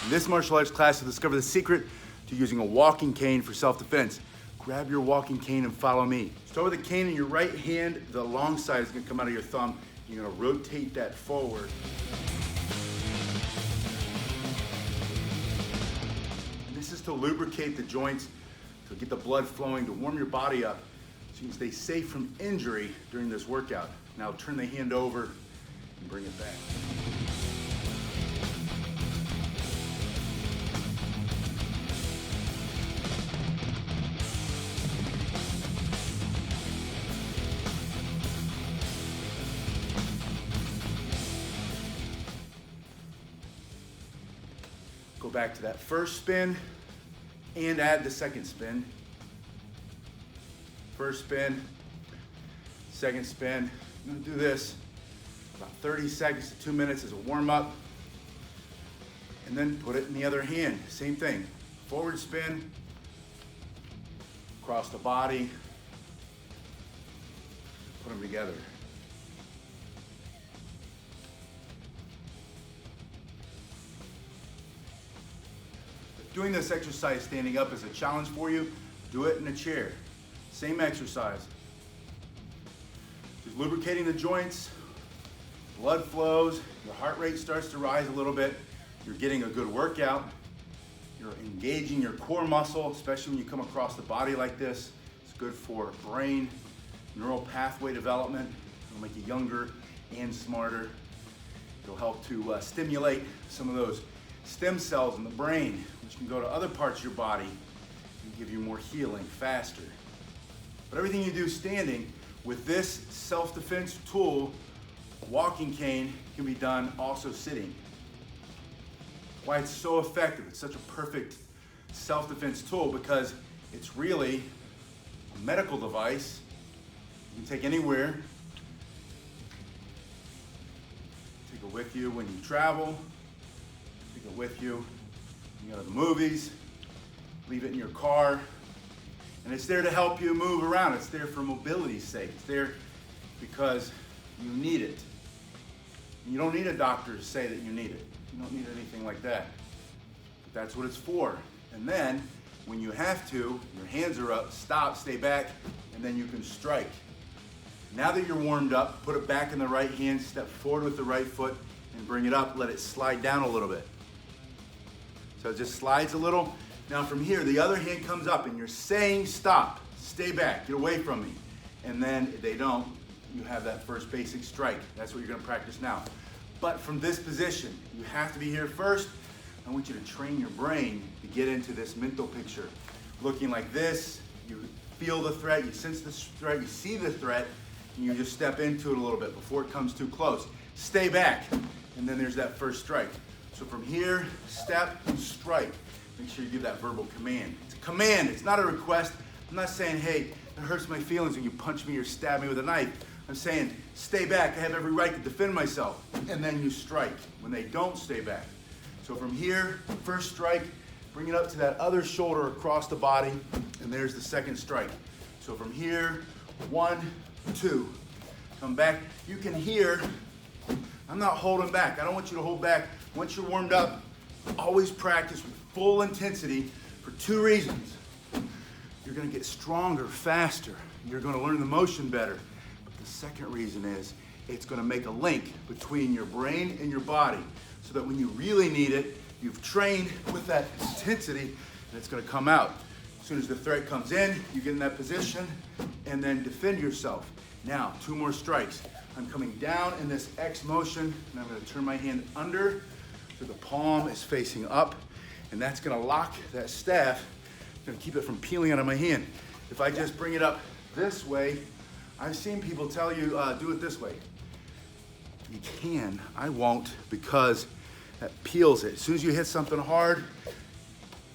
In this martial arts class, you'll discover the secret to using a walking cane for self-defense. Grab your walking cane and follow me. Start with the cane in your right hand. The long side is gonna come out of your thumb. You're gonna rotate that forward. And this is to lubricate the joints, to get the blood flowing, to warm your body up, so you can stay safe from injury during this workout. Now turn the hand over and bring it back. Go back to that first spin and add the second spin. First spin, second spin. I'm gonna do this about 30 seconds to 2 minutes as a warm up, and then put it in the other hand. Same thing, forward spin, across the body, put them together. If doing this exercise standing up is a challenge for you, do it in a chair. Same exercise. Just lubricating the joints, blood flows, your heart rate starts to rise a little bit, you're getting a good workout, you're engaging your core muscle, especially when you come across the body like this. It's good for brain, neural pathway development. It'll make you younger and smarter. It'll help to stimulate some of those stem cells in the brain, which can go to other parts of your body and give you more healing faster. But everything you do standing with this self-defense tool, walking cane, can be done also sitting. Why it's so effective, it's such a perfect self-defense tool, because it's really a medical device you can take anywhere. Take it with you when you travel, take it with you when you go to the movies, leave it in your car. And it's there to help you move around. It's there for mobility's sake. It's there because you need it. And you don't need a doctor to say that you need it. You don't need anything like that. But that's what it's for. And then, when you have to, your hands are up, stop, stay back, and then you can strike. Now that you're warmed up, put it back in the right hand, step forward with the right foot, and bring it up. Let it slide down a little bit. So it just slides a little. Now from here, the other hand comes up and you're saying stop, stay back, get away from me. And then if they don't, you have that first basic strike. That's what you're gonna practice now. But from this position, you have to be here first. I want you to train your brain to get into this mental picture. Looking like this, you feel the threat, you sense the threat, you see the threat, and you just step into it a little bit before it comes too close. Stay back, and then there's that first strike. So from here, step, strike. Make sure you give that verbal command. It's a command, it's not a request. I'm not saying, hey, it hurts my feelings when you punch me or stab me with a knife. I'm saying, stay back, I have every right to defend myself. And then you strike when they don't stay back. So from here, first strike, bring it up to that other shoulder across the body, and there's the second strike. So from here, 1, 2, come back. You can hear, I'm not holding back. I don't want you to hold back. Once you're warmed up, always practice with full intensity for 2 reasons. You're gonna get stronger, faster. You're gonna learn the motion better. But the second reason is it's gonna make a link between your brain and your body, so that when you really need it, you've trained with that intensity and it's gonna come out. As soon as the threat comes in, you get in that position and then defend yourself. Now, 2 more strikes. I'm coming down in this X motion and I'm gonna turn my hand under so the palm is facing up, and that's gonna lock that staff. It's gonna keep it from peeling out of my hand. If I just bring it up this way, I've seen people tell you, do it this way. You can, I won't, because that peels it. As soon as you hit something hard,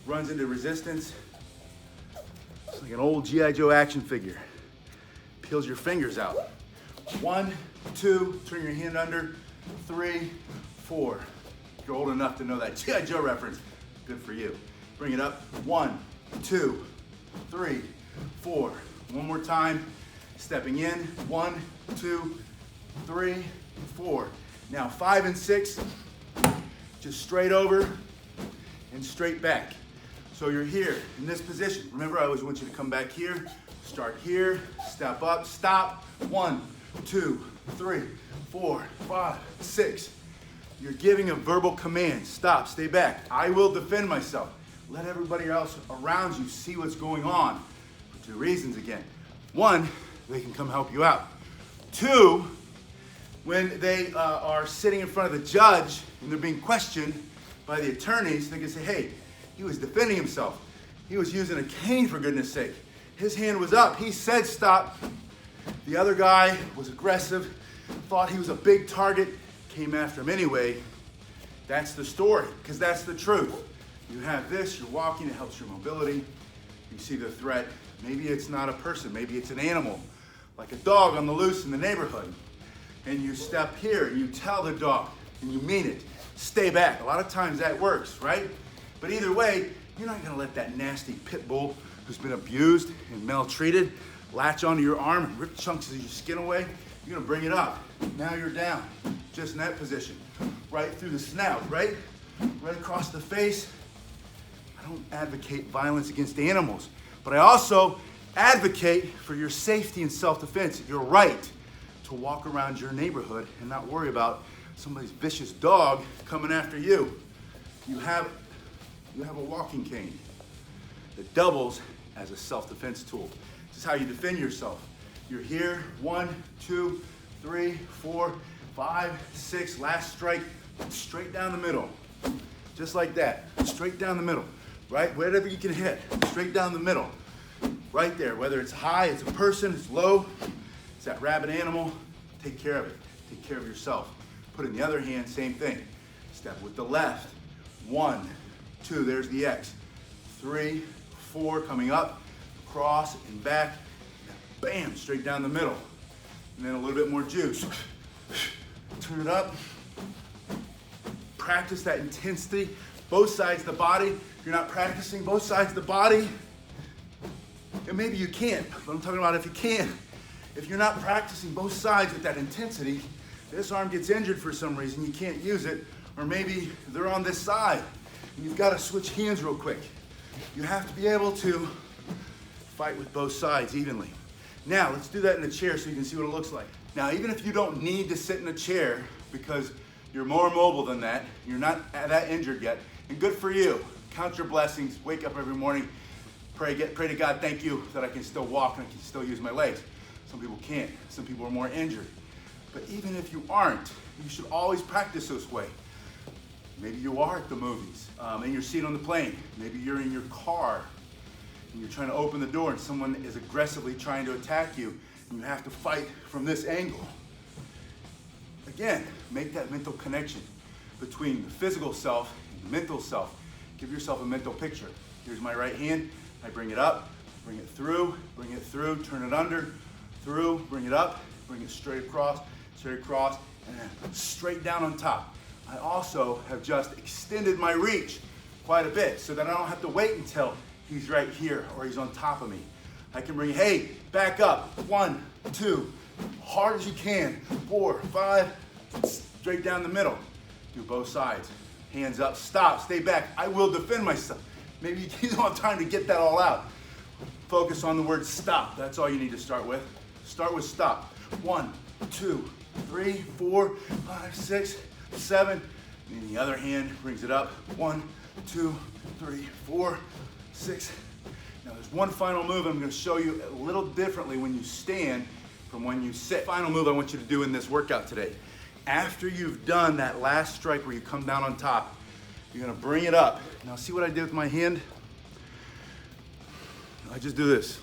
runs into resistance. It's like an old G.I. Joe action figure. Peels your fingers out. 1, 2, turn your hand under, 3, 4. If you're old enough to know that G.I. Joe reference, good for you. Bring it up, 1, 2, 3, 4. One more time, stepping in, 1, 2, 3, 4. Now 5 and 6, just straight over, and straight back. So you're here in this position. Remember, I always want you to come back here, start here, step up, stop. 1, 2, 3, 4, 5, 6. You're giving a verbal command. Stop, stay back. I will defend myself. Let everybody else around you see what's going on. For 2 reasons again. 1, they can come help you out. 2, when they are sitting in front of the judge and they're being questioned by the attorneys, they can say, hey, he was defending himself. He was using a cane, for goodness sake. His hand was up. He said stop. The other guy was aggressive, thought he was a big target, came after him anyway. That's the story, because that's the truth. You have this, you're walking, it helps your mobility. You see the threat. Maybe it's not a person, maybe it's an animal, like a dog on the loose in the neighborhood. And you step here and you tell the dog, and you mean it, stay back. A lot of times that works, right? But either way, you're not gonna let that nasty pit bull who's been abused and maltreated latch onto your arm and rip chunks of your skin away. You're gonna bring it up. Now you're down, just in that position. Right through the snout, right? Right across the face. I don't advocate violence against animals, but I also advocate for your safety and self-defense. Your right to walk around your neighborhood and not worry about somebody's vicious dog coming after you. You have a walking cane that doubles as a self-defense tool. This is how you defend yourself. You're here, 1, 2, 3, 4, 5, 6, last strike, straight down the middle. Just like that, straight down the middle, right? Whatever you can hit, straight down the middle. Right there, whether it's high, it's a person, it's low, it's that rabid animal, take care of it. Take care of yourself. Put it in the other hand, same thing. Step with the left. 1, 2, there's the X. 3, 4, coming up, cross and back, bam, straight down the middle. And then a little bit more juice. Turn it up. Practice that intensity, both sides of the body. If you're not practicing both sides of the body, and maybe you can't, but I'm talking about if you can. If you're not practicing both sides with that intensity, this arm gets injured for some reason, you can't use it, or maybe they're on this side, and you've got to switch hands real quick. You have to be able to fight with both sides evenly. Now, let's do that in a chair so you can see what it looks like. Now, even if you don't need to sit in a chair because you're more mobile than that, you're not that injured yet, and good for you. Count your blessings, wake up every morning, pray to God, thank you that I can still walk and I can still use my legs. Some people can't, some people are more injured. But even if you aren't, you should always practice this way. Maybe you are at the movies, in your seat on the plane. Maybe you're in your car and you're trying to open the door and someone is aggressively trying to attack you and you have to fight from this angle. Again, make that mental connection between the physical self and the mental self. Give yourself a mental picture. Here's my right hand. I bring it up, bring it through, turn it under, through, bring it up, bring it straight across, and then straight down on top. I also have just extended my reach quite a bit so that I don't have to wait until he's right here or he's on top of me. I can bring, hey, back up, 1, 2, hard as you can, 4, 5, straight down the middle. Do both sides. Hands up, stop, stay back. I will defend myself. Maybe you don't have time to get that all out. Focus on the word stop. That's all you need to start with. Start with stop. 1, 2, 3, 4, 5, 6, 7. And then the other hand brings it up. 1, 2, 3, 4, 6. Now there's one final move I'm going to show you a little differently when you stand from when you sit. Final move I want you to do in this workout today. After you've done that last strike where you come down on top, you're going to bring it up. Now see what I did with my hand? I just do this.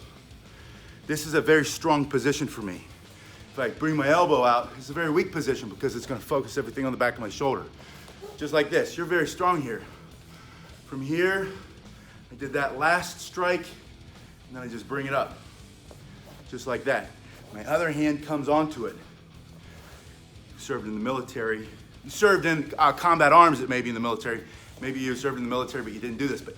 This is a very strong position for me. If I bring my elbow out, it's a very weak position because it's going to focus everything on the back of my shoulder. Just like this. You're very strong here. From here, I did that last strike, and then I just bring it up. Just like that. My other hand comes onto it. You served in the military. You served in combat arms, it may be in the military. Maybe you served in the military, but you didn't do this. But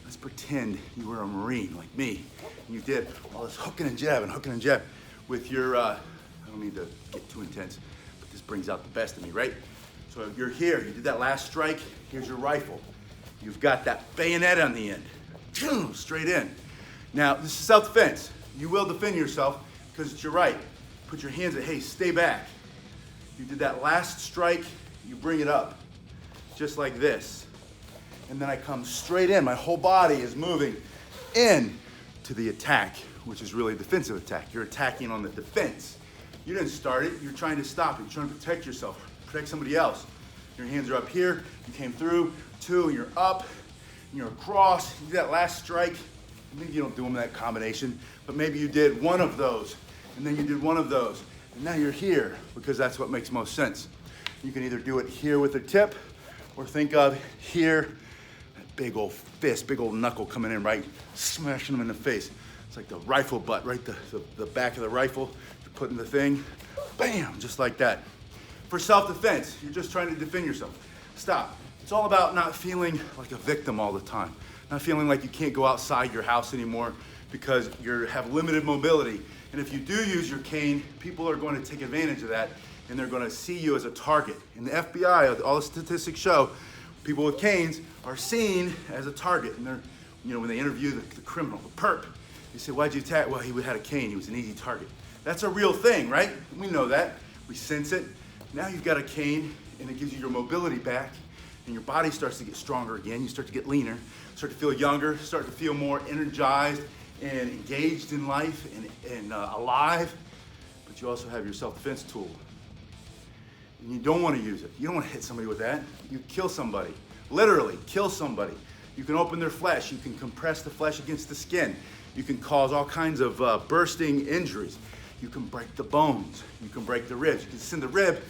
let's pretend you were a Marine like me. And you did all this hooking and jabbing with your, I don't need to get too intense, but this brings out the best in me, right? So you're here, you did that last strike, here's your rifle. You've got that bayonet on the end. Straight in. Now, this is self-defense. You will defend yourself because it's your right. Put your hands at, hey, stay back. You did that last strike, you bring it up, just like this. And then I come straight in. My whole body is moving in to the attack, which is really a defensive attack. You're attacking on the defense. You didn't start it, you're trying to stop it. You're trying to protect yourself, protect somebody else. Your hands are up here, you came through, 2, and you're up, and you're across. You do that last strike. Maybe you don't do them in that combination, but maybe you did one of those, and then you did one of those, and now you're here, because that's what makes most sense. You can either do it here with the tip, or think of here, that big old fist, big old knuckle coming in, right? Smashing them in the face. It's like the rifle butt, right? The back of the rifle, you're putting the thing, bam, just like that. For self-defense, you're just trying to defend yourself. Stop. It's all about not feeling like a victim all the time. Not feeling like you can't go outside your house anymore because you have limited mobility. And if you do use your cane, people are going to take advantage of that and they're going to see you as a target. In the FBI, all the statistics show, people with canes are seen as a target. And they're, when they interview the criminal, the perp, they say, why'd you attack? Well, he had a cane, he was an easy target. That's a real thing, right? We know that, we sense it. Now you've got a cane and it gives you your mobility back and your body starts to get stronger again. You start to get leaner, start to feel younger, start to feel more energized and engaged in life and alive. But you also have your self-defense tool. And you don't want to use it. You don't want to hit somebody with that. You kill somebody, literally kill somebody. You can open their flesh. You can compress the flesh against the skin. You can cause all kinds of bursting injuries. You can break the bones. You can break the ribs. You can send the rib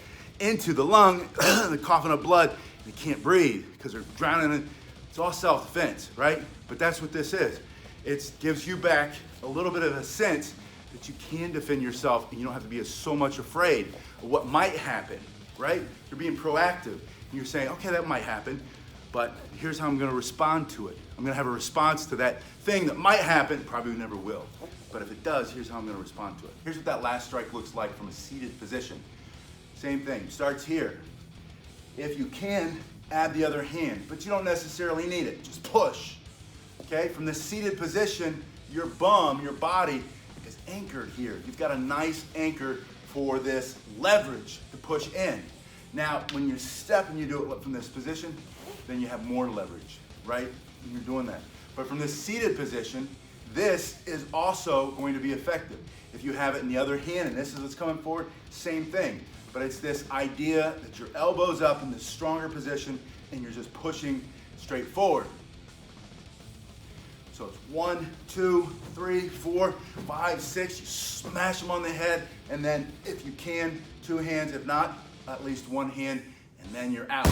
into the lung, they're coughing up blood, they can't breathe because they're drowning in. It's all self-defense, right? But that's what this is. It gives you back a little bit of a sense that you can defend yourself and you don't have to be so much afraid of what might happen, right? You're being proactive. And you're saying, okay, that might happen, but here's how I'm gonna respond to it. I'm gonna have a response to that thing that might happen, probably never will. But if it does, here's how I'm gonna respond to it. Here's what that last strike looks like from a seated position. Same thing, starts here. If you can, add the other hand, but you don't necessarily need it, just push. Okay, from the seated position, your bum, your body is anchored here. You've got a nice anchor for this leverage to push in. Now, when you step and you do it from this position, then you have more leverage, right? When you're doing that. But from this seated position, this is also going to be effective. If you have it in the other hand and this is what's coming forward, same thing. But it's this idea that your elbow's up in this stronger position and you're just pushing straight forward. So it's 1, 2, 3, 4, 5, 6. You smash them on the head, and then if you can, 2 hands. If not, at least 1 hand, and then you're out.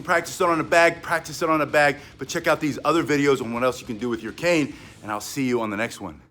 Practice it on a bag, but check out these other videos on what else you can do with your cane, and I'll see you on the next one.